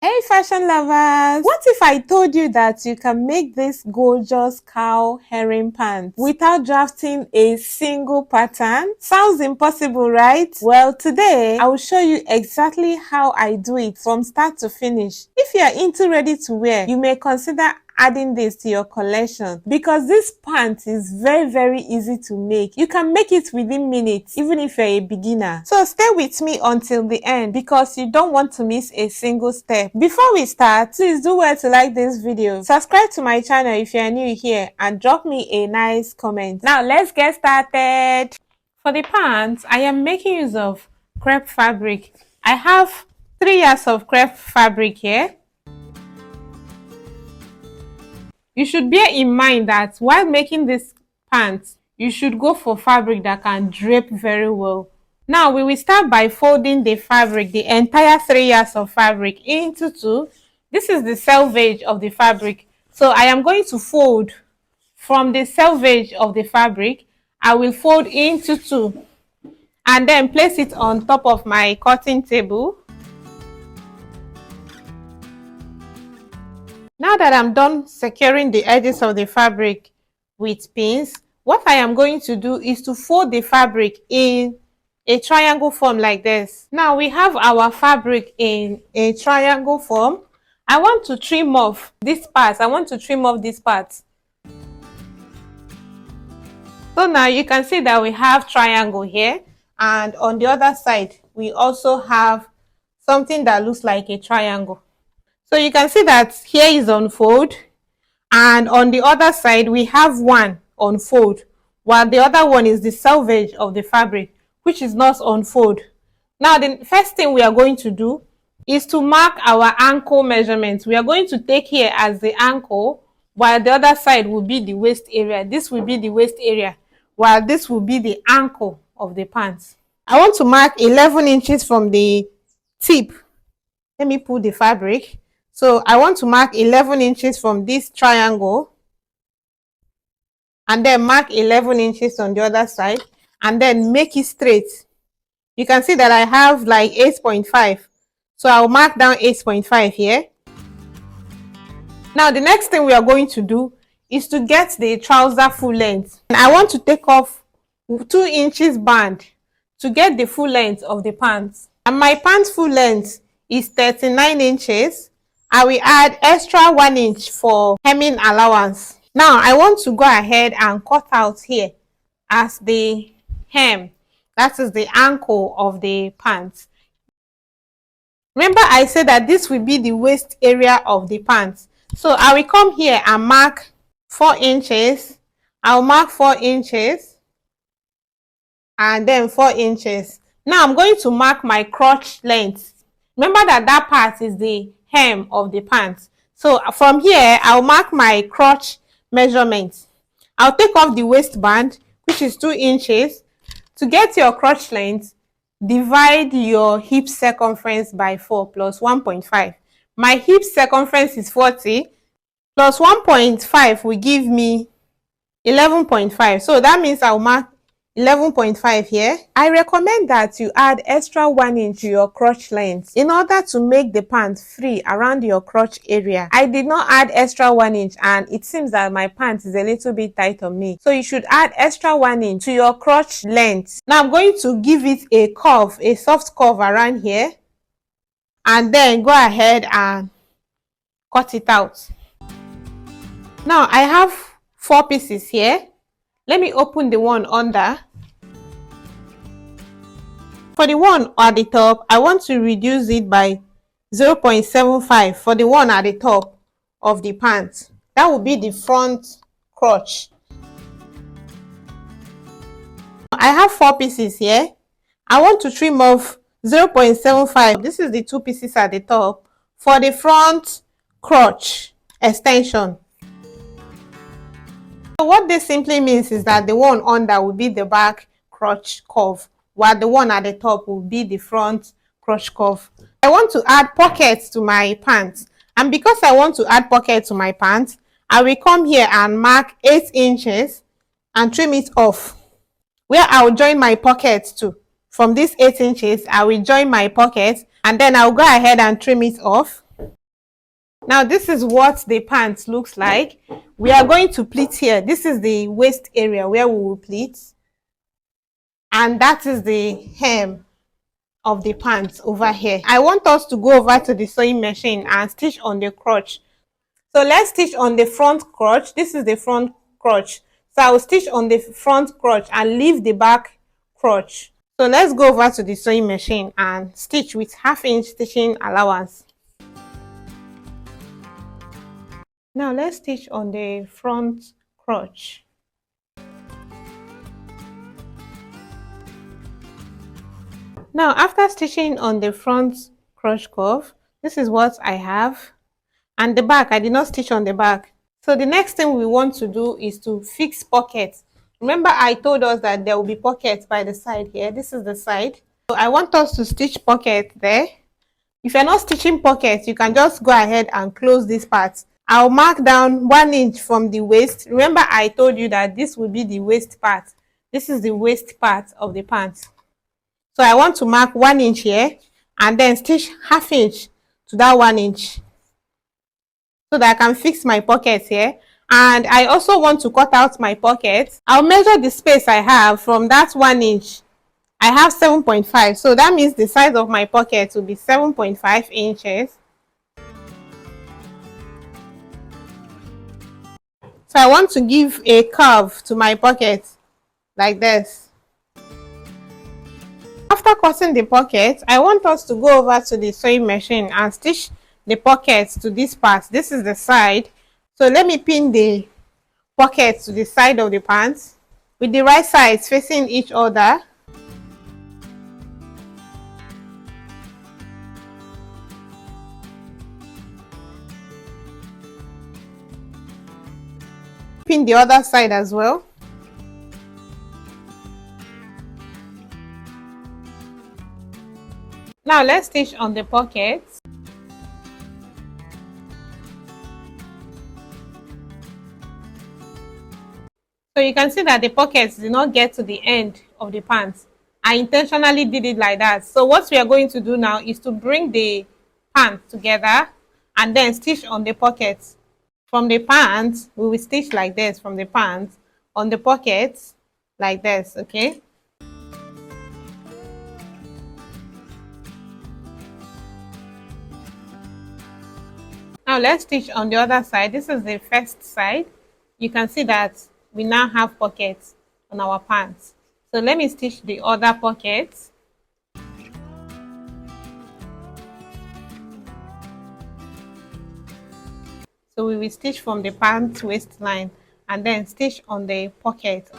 Hey fashion lovers! What if I told you that you can make this gorgeous cowl harem pants without drafting a single pattern? Sounds impossible, right? Well, today I will show you exactly how I do it from start to finish. If you are into ready to wear, you may consider adding this to your collection because this pant is very easy to make. You can make it within minutes even if you're a beginner. So stay with me until the end because you don't want to miss a single step. Before we start, please do well to like this video, subscribe to my channel if you are new here, and drop me a nice comment. Now let's get started. For the pants, I am making use of crepe fabric. I have 3 yards of crepe fabric here. You should bear in mind that while making this pants, you should go for fabric that can drape very well. Now we will start by folding the fabric, the entire 3 yards of fabric, into two. This is the selvage of the fabric. So I am going to fold from the selvage of the fabric. I will fold into two and then place it on top of my cutting table. Now that I'm done securing the edges of the fabric with pins, what I am going to do is to fold the fabric in a triangle form like this. Now we have our fabric in a triangle form. I want to trim off this part. So now you can see that we have triangle here, and on the other side we also have something that looks like a triangle. So you can see that here is unfold, and on the other side we have one unfold, while the other one is the selvage of the fabric, which is not unfold. Now the first thing we are going to do is to mark our ankle measurements. We are going to take here as the ankle, while the other side will be the waist area. This will be the waist area, while this will be the ankle of the pants. I want to mark 11 inches from the tip. Let me pull the fabric. So I want to mark 11 inches from this triangle, and then mark 11 inches on the other side, and then make it straight. You can see that I have like 8.5. So I'll mark down 8.5 here. Now the next thing we are going to do is to get the trouser full length. And I want to take off 2 inches band to get the full length of the pants. And my pants full length is 39 inches. I will add extra 1 inch for hemming allowance. Now I want to go ahead and cut out here as the hem. That is the ankle of the pants. Remember I said that this will be the waist area of the pants. So I will come here and mark 4 inches. I'll mark 4 inches and then 4 inches. Now I'm going to mark my crotch length. Remember that that part is the hem of the pants. So from here I'll mark my crotch measurement. I'll take off the waistband, which is 2 inches. To get your crotch length, divide your hip circumference by 4 plus 1.5. My hip circumference is 40 plus 1.5 will give me 11.5. So that means I'll mark 11.5 here. I recommend that you add extra 1 inch to your crotch length in order to make the pants free around your crotch area. I did not add extra 1 inch and it seems that my pants is a little bit tight on me. So you should add extra 1 inch to your crotch length. Now I'm going to give it a curve, a soft curve around here, and then go ahead and cut it out. Now I have 4 pieces here. Let me open the one under. For the one at the top, I want to reduce it by 0.75 for the one at the top of the pants. That will be the front crotch. I have 4 pieces here. I want to trim off 0.75. This is the 2 pieces at the top for the front crotch extension. So what this simply means is that the one under will be the back crotch curve, while the one at the top will be the front crotch curve. I want to add pockets to my pants, and because I want to add pockets to my pants, I will come here and mark 8 inches and trim it off, where I will join my pockets to. From this 8 inches, I will join my pocket, and then I'll go ahead and trim it off. Now this is what the pants looks like. We are going to pleat here. This is the waist area where we will pleat, and that is the hem of the pants over here. I want us to go over to the sewing machine and stitch on the crotch. So let's stitch on the front crotch. This is the front crotch. So I will stitch on the front crotch and leave the back crotch. So let's go over to the sewing machine and stitch with 1/2 inch stitching allowance. Now let's stitch on the front crotch. Now after stitching on the front crotch curve, this is what I have. And the back, I did not stitch on the back. So the next thing we want to do is to fix pockets. Remember I told us that there will be pockets by the side here. This is the side. So I want us to stitch pocket there. If you're not stitching pockets, you can just go ahead and close this part. I'll mark down 1 inch from the waist. Remember I told you that this will be the waist part. This is the waist part of the pants. So I want to mark 1 inch here and then stitch 1/2 inch to that 1 inch so that I can fix my pockets here. And I also want to cut out my pockets. I'll measure the space I have from that 1 inch. I have 7.5, so that means the size of my pocket will be 7.5 inches. So I want to give a curve to my pocket like this. After cutting the pocket, I want us to go over to the sewing machine and stitch the pockets to this part. This is the side. So let me pin the pocket to the side of the pants with the right sides facing each other. Pin the other side as well. Now let's stitch on the pockets. So you can see that the pockets did not get to the end of the pants. I intentionally did it like that. So what we are going to do now is to bring the pants together and then stitch on the pockets. From the pants, we will stitch like this from the pants on the pockets like this, okay? Now let's stitch on the other side. This is the first side. You can see that we now have pockets on our pants. So let me stitch the other pockets. So we will stitch from the pants waistline and then stitch on the pocket.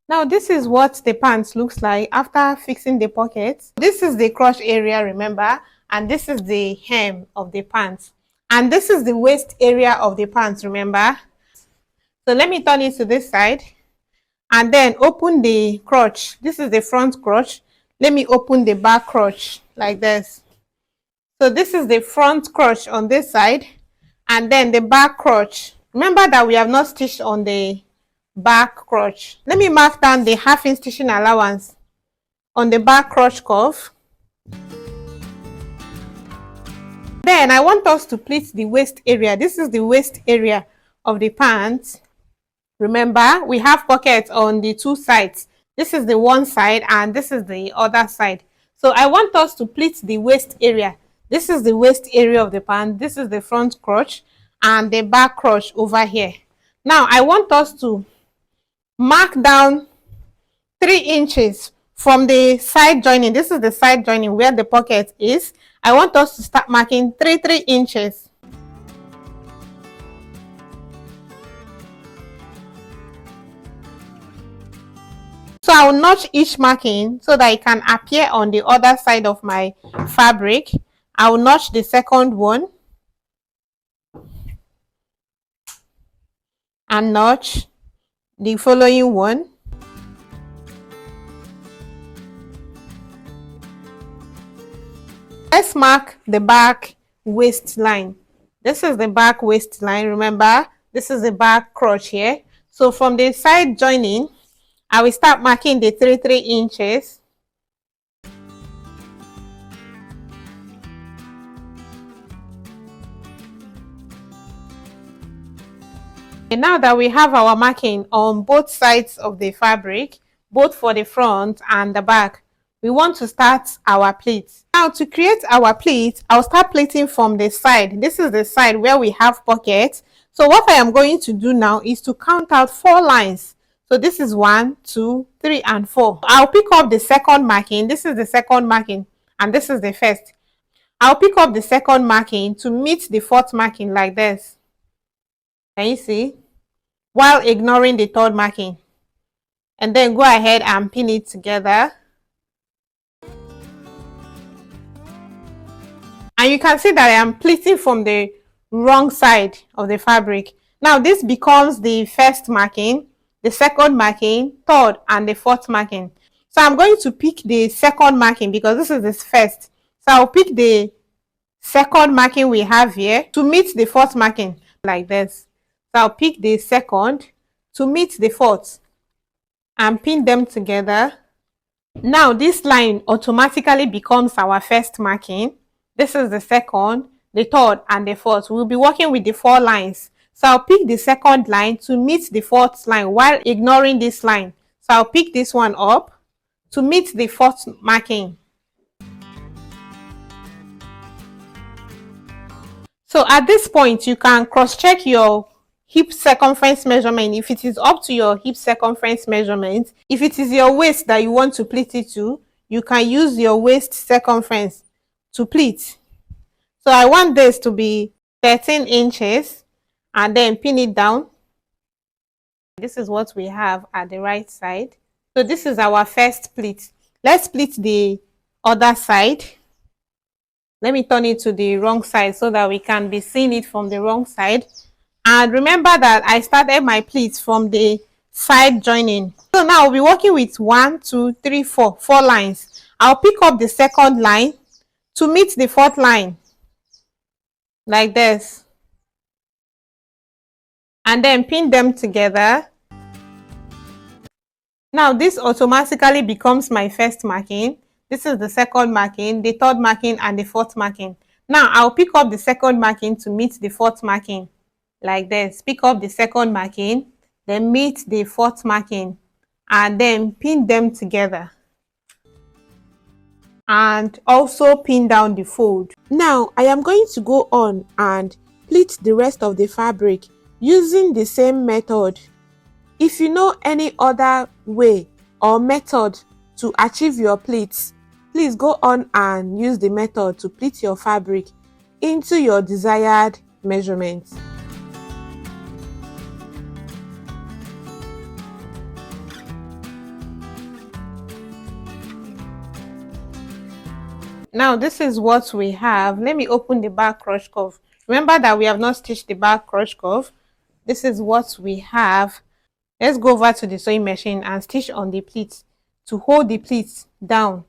Now this is what the pants looks like after fixing the pockets. This is the crotch area, remember, and this is the hem of the pants. And this is the waist area of the pants, remember. So let me turn it to this side and then open the crotch. This is the front crotch. Let me open the back crotch like this. So this is the front crotch on this side and then the back crotch. Remember that we have not stitched on the back crotch. Let me mark down the 1/2 inch stitching allowance on the back crotch curve. Then I want us to pleat the waist area. This is the waist area of the pants. Remember, we have pockets on the two sides. This is the one side and this is the other side. So I want us to pleat the waist area. This is the waist area of the pants. This is the front crotch and the back crotch over here. Now I want us to mark down 3 inches from the side joining. This is the side joining where the pocket is. I want us to start marking 3 inches. So I will notch each marking so that it can appear on the other side of my fabric. I will notch the second one and notch the following one. Let's mark the back waistline. This is the back waistline. Remember, this is the back crotch here. So from the side joining, I will start marking the 3 inches. And now that we have our marking on both sides of the fabric, both for the front and the back, we want to start our pleats. Now to create our pleats, I'll start pleating from the side. This is the side where we have pockets. So what I am going to do now is to count out 4 lines. So this is 1, 2, 3, and 4. I'll pick up the second marking. This is the second marking, and this is the first. I'll pick up the second marking to meet the fourth marking like this. Can you see? While ignoring the third marking. And then go ahead and pin it together. And you can see that I am pleating from the wrong side of the fabric. Now this becomes the first marking, the second marking, third, and the fourth marking. So I'm going to pick the second marking because this is the first. So I'll pick the second marking we have here to meet the fourth marking like this. So I'll pick the second to meet the fourth and pin them together. Now this line automatically becomes our first marking. This is the second, the third, and the fourth. We'll be working with the 4 lines. So I'll pick the second line to meet the fourth line while ignoring this line. So I'll pick this one up to meet the fourth marking. So at this point, you can cross-check your hip circumference measurement if it is up to your hip circumference measurement. If it is your waist that you want to pleat it to, you can use your waist circumference to pleat. So I want this to be 13 inches and then pin it down. This is what we have at the right side. So this is our first pleat. Let's pleat the other side. Let me turn it to the wrong side so that we can be seeing it from the wrong side. And remember that I started my pleats from the side joining. So now I'll be working with 1, 2, 3, 4 lines. I'll pick up the second line to meet the fourth line like this, and then pin them together. Now this automatically becomes my first marking. This is the second marking, the third marking, and the fourth marking. Now I'll pick up the second marking to meet the fourth marking like this. Pick up the second marking, then meet the fourth marking, and then pin them together. And also pin down the fold. Now I am going to go on and pleat the rest of the fabric using the same method. If you know any other way or method to achieve your pleats, please go on and use the method to pleat your fabric into your desired measurements. Now this is what we have. Let me open the back crotch curve. Remember that we have not stitched the back crotch curve. This is what we have. Let's go over to the sewing machine and stitch on the pleats to hold the pleats down.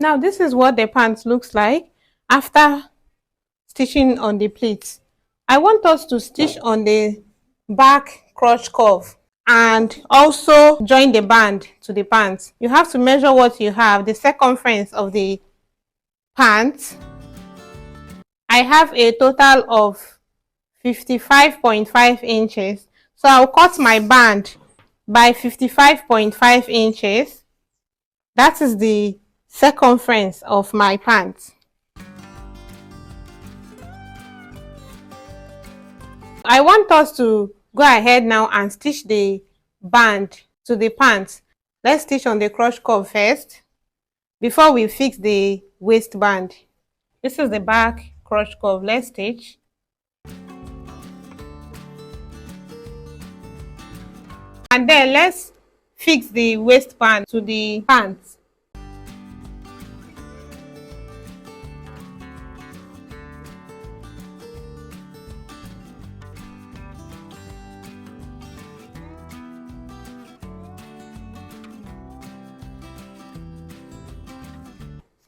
Now this is what the pants looks like after stitching on the pleats. I want us to stitch on the back crotch curve and also join the band to the pants. You have to measure what you have, the circumference of the pants. I have a total of 55.5 inches. So I'll cut my band by 55.5 inches. That is the circumference of my pants. I want us to go ahead now and stitch the band to the pants. Let's stitch on the crotch curve first before we fix the waistband. This is the back crotch curve. Let's stitch. And then let's fix the waistband to the pants.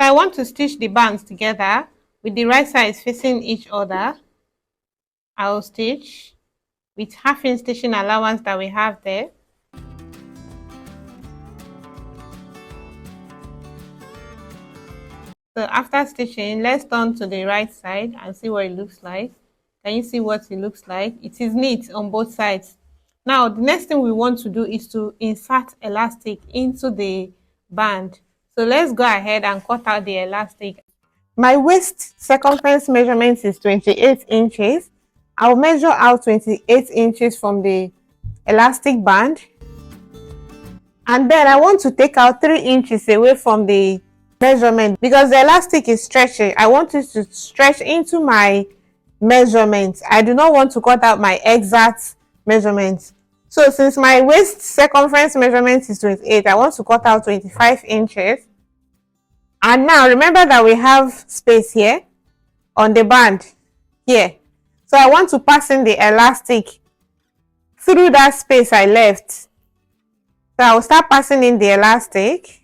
I want to stitch the bands together with the right sides facing each other. I'll stitch with half-inch stitching allowance that we have there. So after stitching, let's turn to the right side and see what it looks like. Can you see what it looks like? It is neat on both sides. Now, the next thing we want to do is to insert elastic into the band. So let's go ahead and cut out the elastic. My waist circumference measurement is 28 inches. I'll measure out 28 inches from the elastic band. And then I want to take out 3 inches away from the measurement because the elastic is stretchy. I want it to stretch into my measurement. I do not want to cut out my exact measurement. So since my waist circumference measurement is 28, I want to cut out 25 inches. And now remember that we have space here on the band here. So I want to pass in the elastic through that space I left. So I'll start passing in the elastic.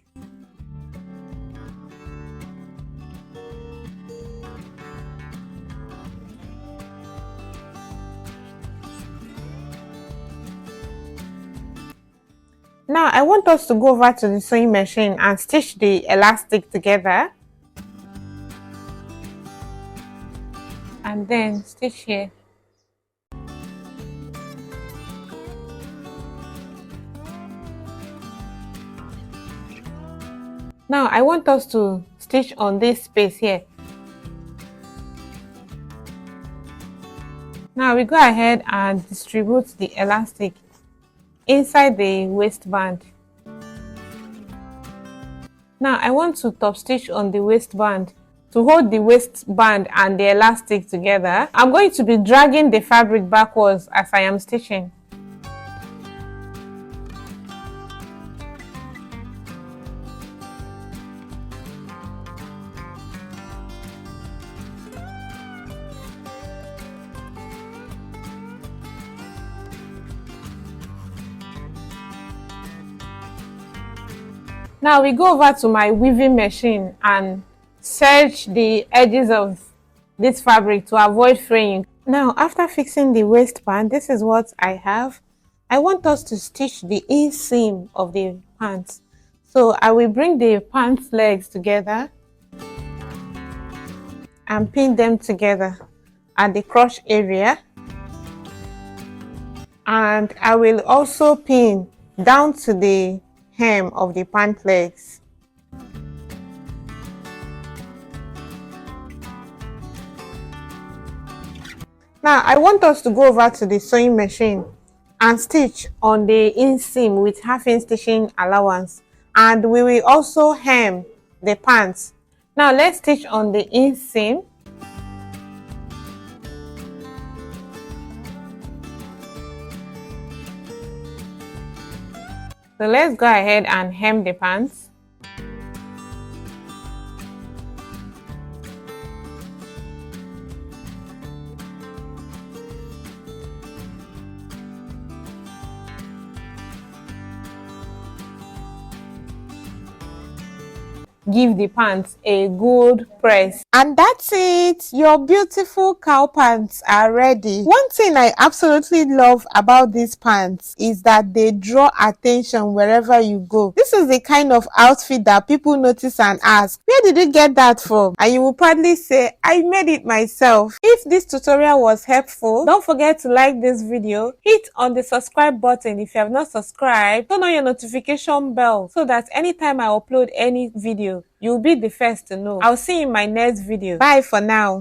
Now I want us to go over to the sewing machine and stitch the elastic together. And then stitch here. Now I want us to stitch on this space here. Now we go ahead and distribute the elastic inside the waistband. Now I want to top stitch on the waistband to hold the waistband and the elastic together. I'm going to be dragging the fabric backwards as I am stitching. Now we go over to my weaving machine and serge the edges of this fabric to avoid fraying. Now after fixing the waistband, this is what I have. I want us to stitch the inseam of the pants. So I will bring the pants legs together and pin them together at the crotch area. And I will also pin down to the hem of the pant legs. Now I want us to go over to the sewing machine and stitch on the inseam with half-inch stitching allowance, and we will also hem the pants. Now let's stitch on the inseam. So let's go ahead and hem the pants. Give the pants a good press. And that's it. Your beautiful cow pants are ready. One thing I absolutely love about these pants is that they draw attention wherever you go. This is the kind of outfit that people notice and ask, where did you get that from? And you will probably say, I made it myself. If this tutorial was helpful, don't forget to like this video. Hit on the subscribe button if you have not subscribed. Turn on your notification bell so that anytime I upload any video, you'll be the first to know. I'll see you in my next video. Bye for now.